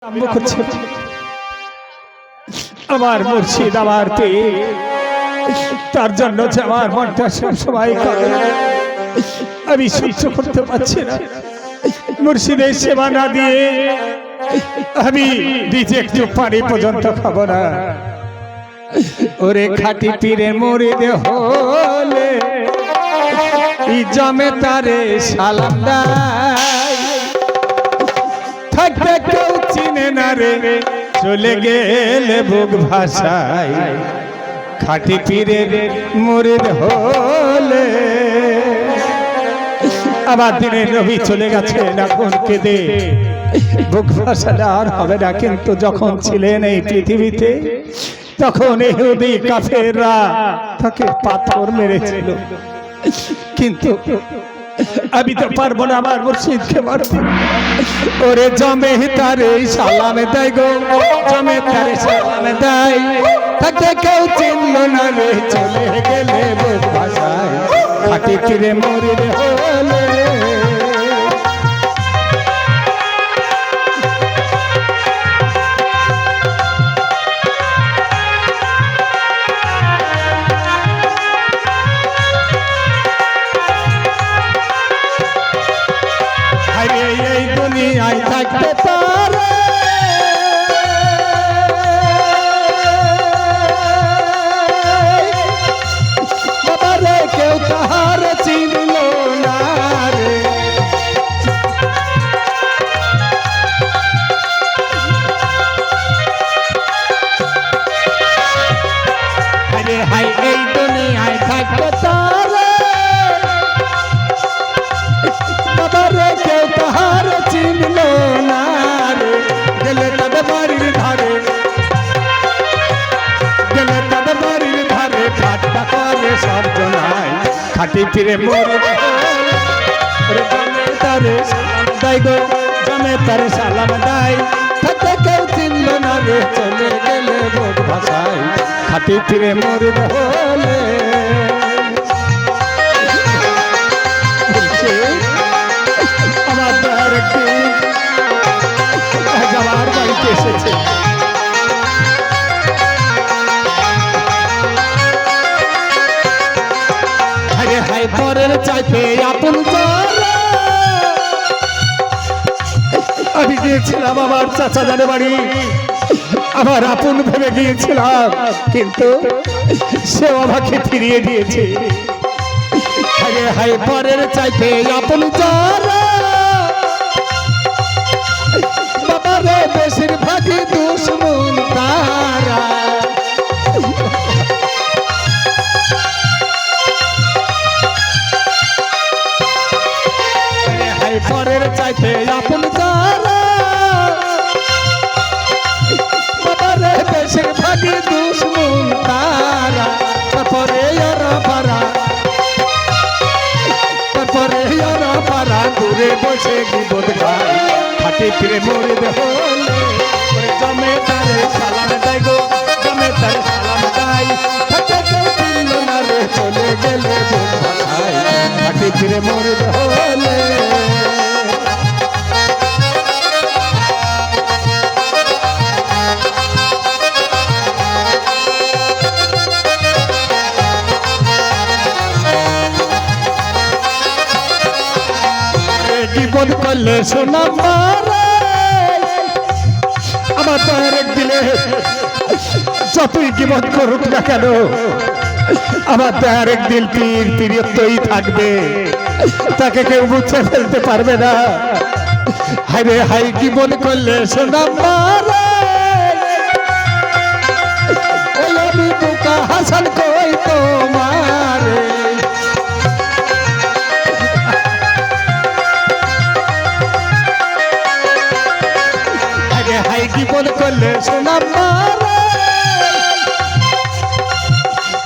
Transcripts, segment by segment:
আরম্ভ করছে আমার মুর্শিদ আমার পীর, তার জন্য যে আমার মনটা সবসময় কাঁদে, আমি সহ্য করতে পারছি না। মুর্শিদের সেবা না দিয়ে আমি নিজে একটু পানি পর্যন্ত খাবো না। ওরে খাঁটি পীরে মুরিদ হলে জমে তারে সালাম দেয়, থাকতে কেউ চিনে না রে, চলে গেলে বুক ভাষায়। খাঁটি পীরের মুরিদ হলে আবার দিনের নবী চলে গেছেন, এখন কেঁদে বুক ভাষাটা আর হবে না। কিন্তু যখন ছিলেন এই পৃথিবীতে, তখন ইহুদি কাফেররা তাকে পাথর মেরেছিল, কিন্তু আমি তো পারবো না আমার মুর্শিদকে মারতে। ওরে জমে তারে সালাম দেয় গো, জমে তারে সালাম দেয়, তাকে কেউ চিনল না রে, চলে গেলে বুক ভাষায়। খাঁটি পীরে মুরিদ হলে এই দুনিয়ায় থাকতে পারে বাবারে, কেউ তাহার চিনল না রে। আরে হাই এই দুনিয়ায় থাকতে পারে বাবারে, কেউ তাহার চিনল না রে। গেলে তবে বাড়ির ধারে, গেলে তবে বাড়ির ধারে, ঠাট্টা করে সব জনায়। খাঁটি পীরে মুরিদ হলে জমে তারে সালাম দেয় গো, জমে তারে সালাম দেয়, থাকতে কেউ চিনল না রে, চলে গেলে বুক ভাষায়। খাঁটি পীরে মুরিদ হলে আমার বাড়িতে এসেছে। আরে হাই পরের চাইতে আপন যারা, আমি গিয়েছিলাম আমার চাচা জানে বাড়ি, আমার আপন ভেবে গিয়েছিলাম, কিন্তু সে আমাকে ফিরিয়ে দিয়েছে। আরে হাই পরের চাইতে আপন যারা, বাবারে বেশিরভাগই দুশ্মন তারা। হাই পরের চাইতে আপন যারা, বাবারে বেশিরভাগই দুশ্মন তারা। তারপরে ওরা পারা, তারপরে ওরা পারা দূরে বসে গিবত গায়। খাঁটি পীরে মুরিদ হলে জমে তারে সালাম দেয় গো, জমে তারে সালাম দেয়, তাকে কেউ চিনল না রে, চলে গেলে বুক ভাষায়। খাঁটি পীরে মুরিদ হলে বিপদ করলে শোনা মারে, আমার তো আর দিলে যতই বিপদ করুক না কেন, আমার তো আর একদিন পীর পীরত্বই থাকবে, তাকে কেউ মুছে ফেলতে পারবে না। হাই রে হাই বিপদ করলে শোনা মারে, ওই আমি বুকা হাসান কই তোমারে। হাই জীবন করলে শোনাম মারে,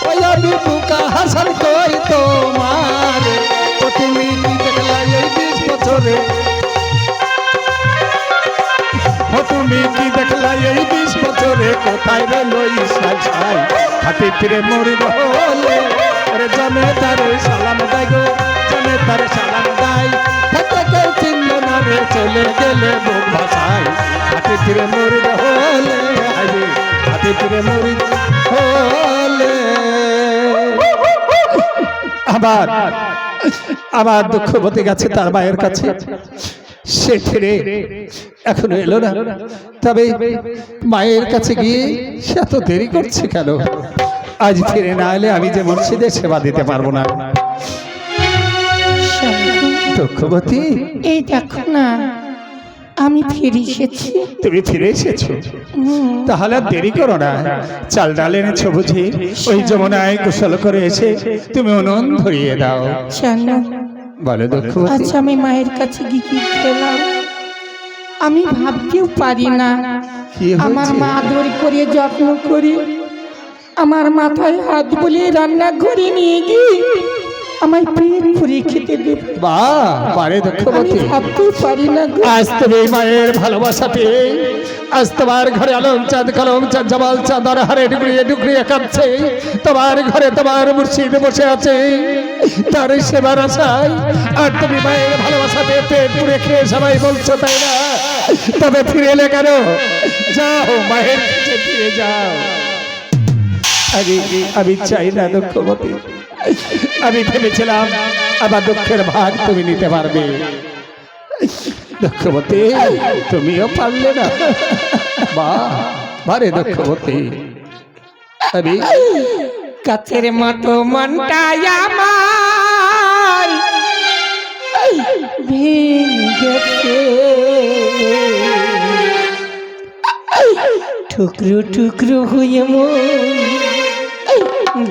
ওই আমি বুকা হাসান কই তোমারে। তো তুমি কি দেখলা এই 20 বছরে, ও তুমি কি দেখলা এই 20 বছরে, কোথায় রইল ইসলাম ছাই। খাঁটি পীরে মুরিদ হলে ওরে জমে তারে সালাম দেয় গো, জমে তারে সালাম দেয়, থাকতে কেউ চিনল না রে চলে গেলে বুক ভাসাই হাতে ফিরে মরিদ হলে হাতে ফিরে মরিদ হলে আবার আবার দুঃখবতী গেছে তার মায়ের কাছে সে ফিরে এখনো এলো না তবে মায়ের কাছে গিয়ে সে এত দেরি করছে কেন আজ ফিরে না এলে আমি যে মুর্শিদের সেবা দিতে পারবো না দুঃখবতী এই দেখো না আমি ফিরে এসেছি তুমি ফিরে এসেছো তাহলে আর দেরি করো না চাল ডাল এনেছো বুঝি ওই যমুনায় গোসল করে এসে তুমি উনুন ধরিয়ে দাও জানো বলো দুঃখবতী আচ্ছা আমি মায়ের কাছে গিয়ে কি খেলাম আমি ভাবতেও পারি না কি আমার হয়েছে? মা আদর করে যত্ন করে আমার মাথায় হাত বুলিয়ে রান্না করে নিয়ে গিয়ে আমায় পেট ভরে খেতে দেবে বাহ পারে আমি দুঃখবতী ভাবতেও পারি না গো। আজ তুমি মায়ের ভালোবাসা পেয়ে আজ তোমার ঘরে আলম চাঁদ কলম চাঁদ জামাল চাঁদ আর হারে ডুকরিয়ে ডুকরিয়ে কাঁদছে তোমার ঘরে তোমার মুর্শিদ বসে আছে তার সেবার আশায় আর তুমি মায়ের ভালোবাসা পেয়ে পেট পুড়ে খেয়ে সবাই বলছো তাই না তবে ফিরে এলে কেন যাও মায়ের কাছে ফিরে যাও আমি চাই না দুঃখবতী আমি ভেবেছিলাম আবার দুঃখের ভাগ তুমি নিতে পারবে দুঃখবতী তুমিও পারলে না বারে দুঃখবতী আমি কাছের মতো মনটা আমার ভেঙে গেছে টুকরো টুকরো হয়ে মন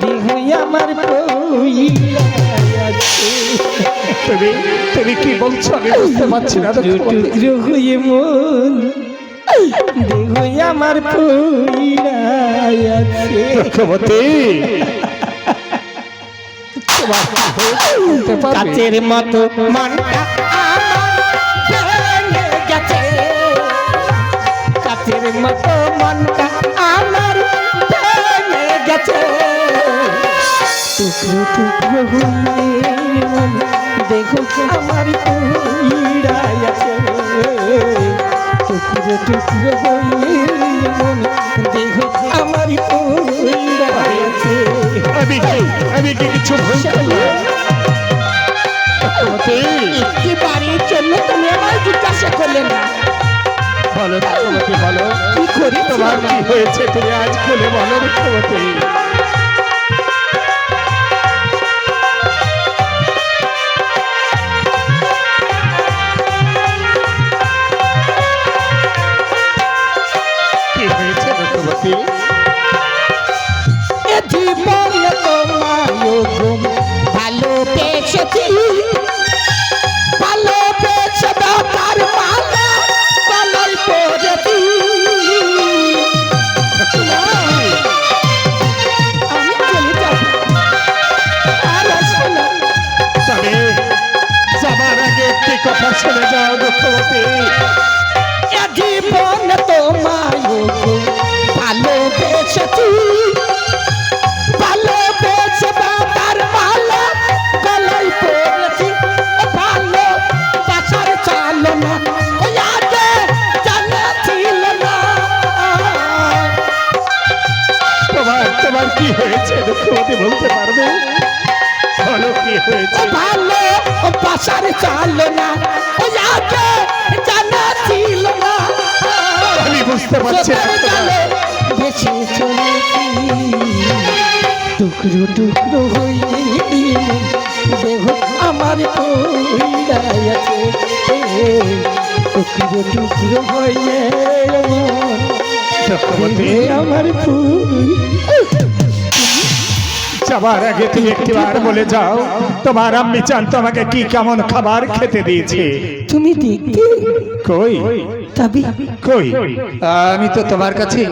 দেহ আমার তুমি তুমি কি বলছো আমি বুঝতে পারছি না দুঃখবতী। টুকরো হয়ে মন দেহ আমার দুঃখবতী তোমার কি হয়েছে বলতে পারবে? কাছের মতো মনটা আমার ভেঙে গেছে কাছের মতো মনটা আমার ভেঙে গেছে টুকরো টুকরো হয়ে মন দেখো আমার পীড়ায় আছে টুকরো টুকরো হয়ে মন দেখো আমার পীড়ায় আছে আমি কি কিছু ভুল করলাম? দুঃখবতী, একটি বাড়ির জন্য তুমি আমায় জিজ্ঞাসা করলে না বলো দুঃখবতী বলো কি করি তোমার কি হয়েছে তুমি আজ খুলে বলো দুঃখবতী কি হয়েছে দুঃখবতী এ জীবন তোমায় ভালোবেসেছি ভালোবেসে তার মালা গলায় পরেছি আমি চলে যাব আর আসবো না তবে যাবার আগে একটি কথা শুনে যাও দুঃখবতী এ জীবন তোমায় ভালোবেসেছি ভালোবেসে তার মালা গলায় পরেছি ভালো বাসার চালনা ওই আগে জানা ছিল না তোমার কি হয়েছে দুঃখবতী বলতে পারবে বলো কি হয়েছে ভালো বাসার চালনা ওই আগে জানা ছিল না আমি বুঝতে পারছি না তোমার। বেশি চলেছি টুকরো টুকরো হয়ে দেহ আমার পীড়ায় আছে টুকরো টুকরো হয়ে দুঃখবতী আমার যাবার আগে তুমি একটিবার বলে যাও তোমার আম্মি চান তোমাকে কি কেমন খাবার খেতে দিয়েছে তুমি দেখতে কই তবে কই আমি তো তোমার কাছে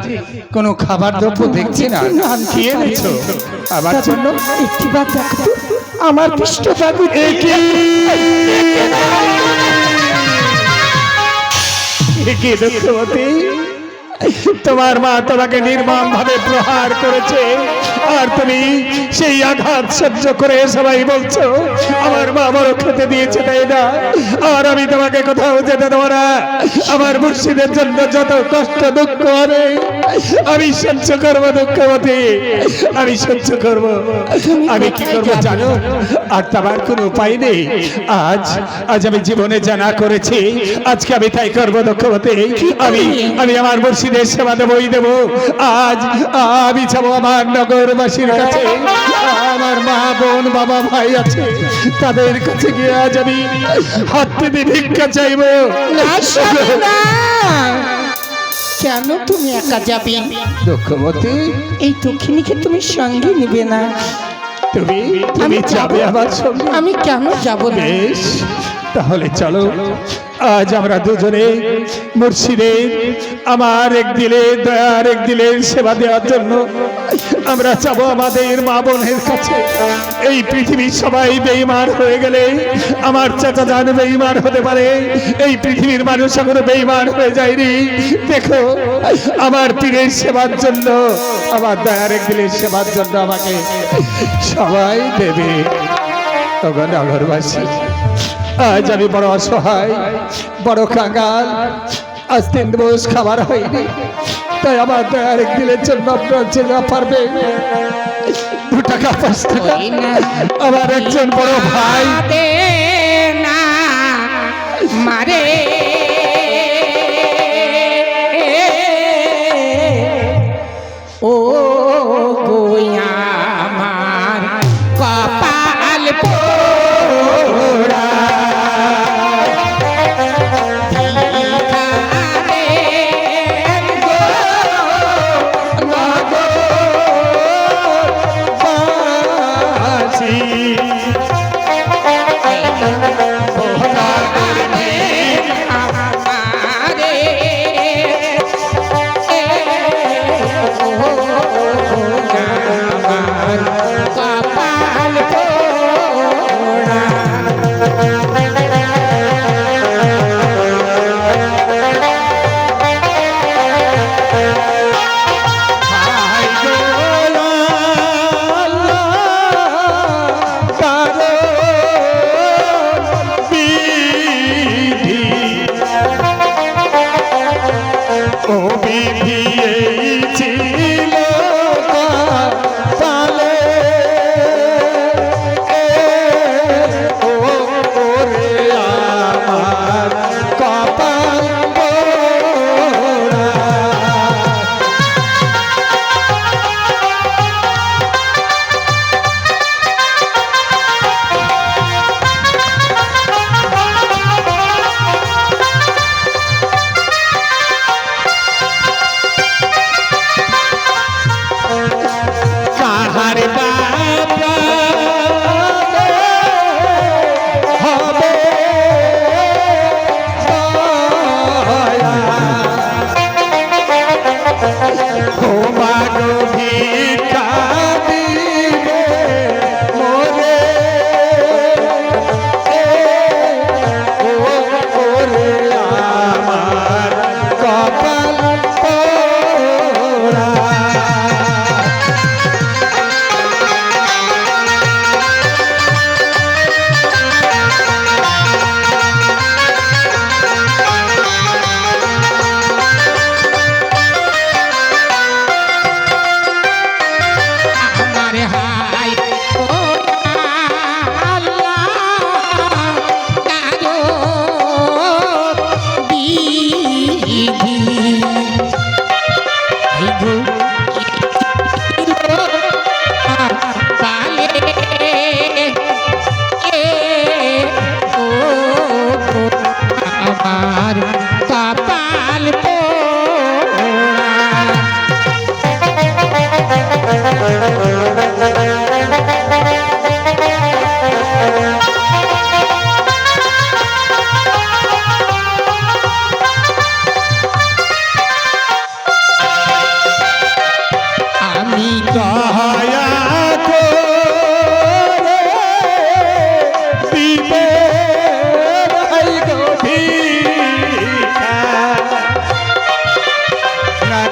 কোনো খাবার দ্রব্য দেখছি না কি এনেছো আমার জন্য একটিবার দেখো আমার পৃষ্ঠটাকে কি দুঃখবতী তোমার মা তোমাকে নির্মম ভাবে প্রহার করেছে, আর তুমি সেই আঘাত সহ্য করে সবাই বলছো আমার মা বড় খেতে দিয়েছে, তাই না? আর আমি তোমাকে কোথাও যেতে দেবো না। আমার মুর্শিদের জন্য যত কষ্ট দুঃখ হবে আমি সহ্য করবো, দুঃখবতী আমি সহ্য করব। আমি কি করবো জানো? আর তোমার কোনো উপায় নেই। আজ আজ আমি জীবনে জানা করেছি, আজকে আমি তাই করবো দুঃখবতী। আমি আমার মুর্শিদের সেবা দেবই দেবো। আজ আমি যাবো আমার নগরবাসীর কাছে, আমার মা বোন বাবা ভাই আছে তাদের কাছে গিয়ে আজ আমি হাত পেতে ভিক্ষা চাইবো। না স্বামী, না। কেন তুমি একা যাবে? দুঃখবতী, এই দক্ষিণীকে তুমি সঙ্গে নিবে না? তুমি তুমি যাবে আমার সঙ্গে? আমি কেন যাব না? বেশ, তাহলে চলো আজ আমরা দুজনে মুর্শিদের আমার এক দিলে দয়ার এক দিলের সেবা দেওয়ার জন্য আমরা যাবো আমাদের মা বোনের কাছে। এই পৃথিবীর সবাই বেঈমান হয়ে গেলে আমার চাচা জান বেঈমান হতে পারে, এই পৃথিবীর মানুষ এখনো বেঈমান হয়ে যায়নি। দেখো আমার পীরের সেবার জন্য, আমার দয়ার এক দিলের সেবার জন্য আমাকে সবাই দেবে। তখন নগরবাসী, আজ আমি বড় অসহায়, বড় কাঙ্গাল, আজ 3 দিবস খাবার হয়নি, তাই আমার দয়ার এক দিলের জন্য আপনার যে যা পারবে 2 টাকা 5 টাকা আমার একজন বড় ভাই দে না মারে ও গোয়া আমার কপাল পোড়া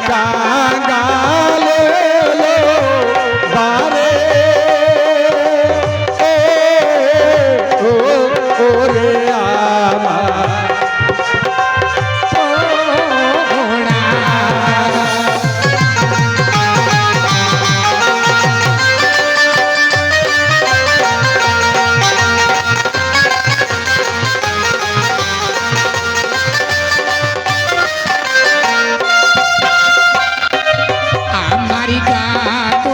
কাঙ্গালে বারে ও ওরে আমার আমার গাত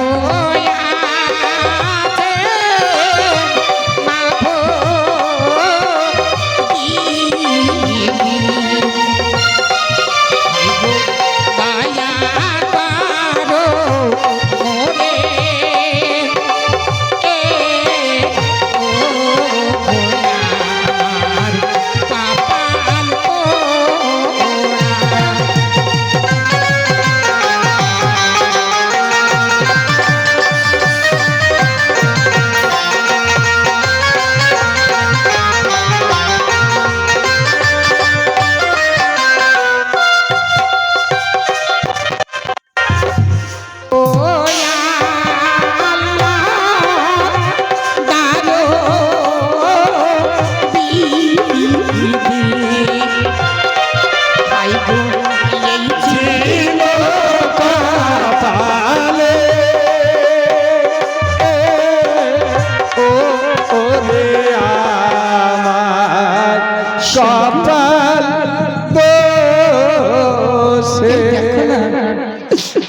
আছে মাগো দয়া করো মোরে ও আমার কপাল পোড়া। ছিল কপালে ও ওরে আমার কপাল দোষে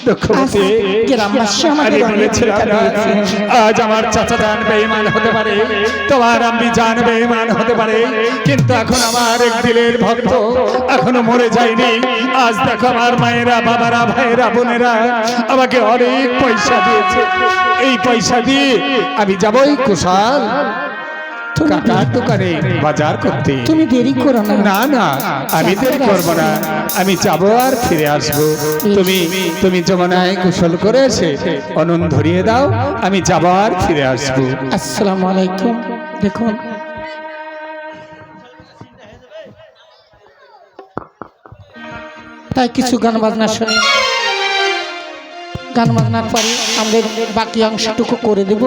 দুঃখবতী গ্রামবাসী আমাকে আমি বলেছিলাম না, আজ আমার চাচা জান বেঈমান হতে পারে, তোমার আম্মি জান বেঈমান হতে পারে, কিন্তু এখন আমার এক দিলের ভক্ত এখনো মরে যায়নি। আজ দেখো আমার মায়েরা, বাবারা, ভাইয়েরা, বোনেরা আমাকে অনেক পয়সা দিয়েছে। এই পয়সা দিয়ে আমি যাবই কুশাল কাকার দোকানে বাজার করতে। তুমি দেরি করো না। না না, আমি দেরি করবো না, আমি যাবো আর ফিরে আসবো। তুমি তুমি যমুনায় গোসল করে এসে অনন ধরিয়ে দাও, আমি যাবো আর ফিরে আসবো। আসসালামু আলাইকুম। দেখুন তাই কিছু গান বাজনা শুনি, গান বাজনার পরে আমাদের বাকি অংশটুকু করে দেব।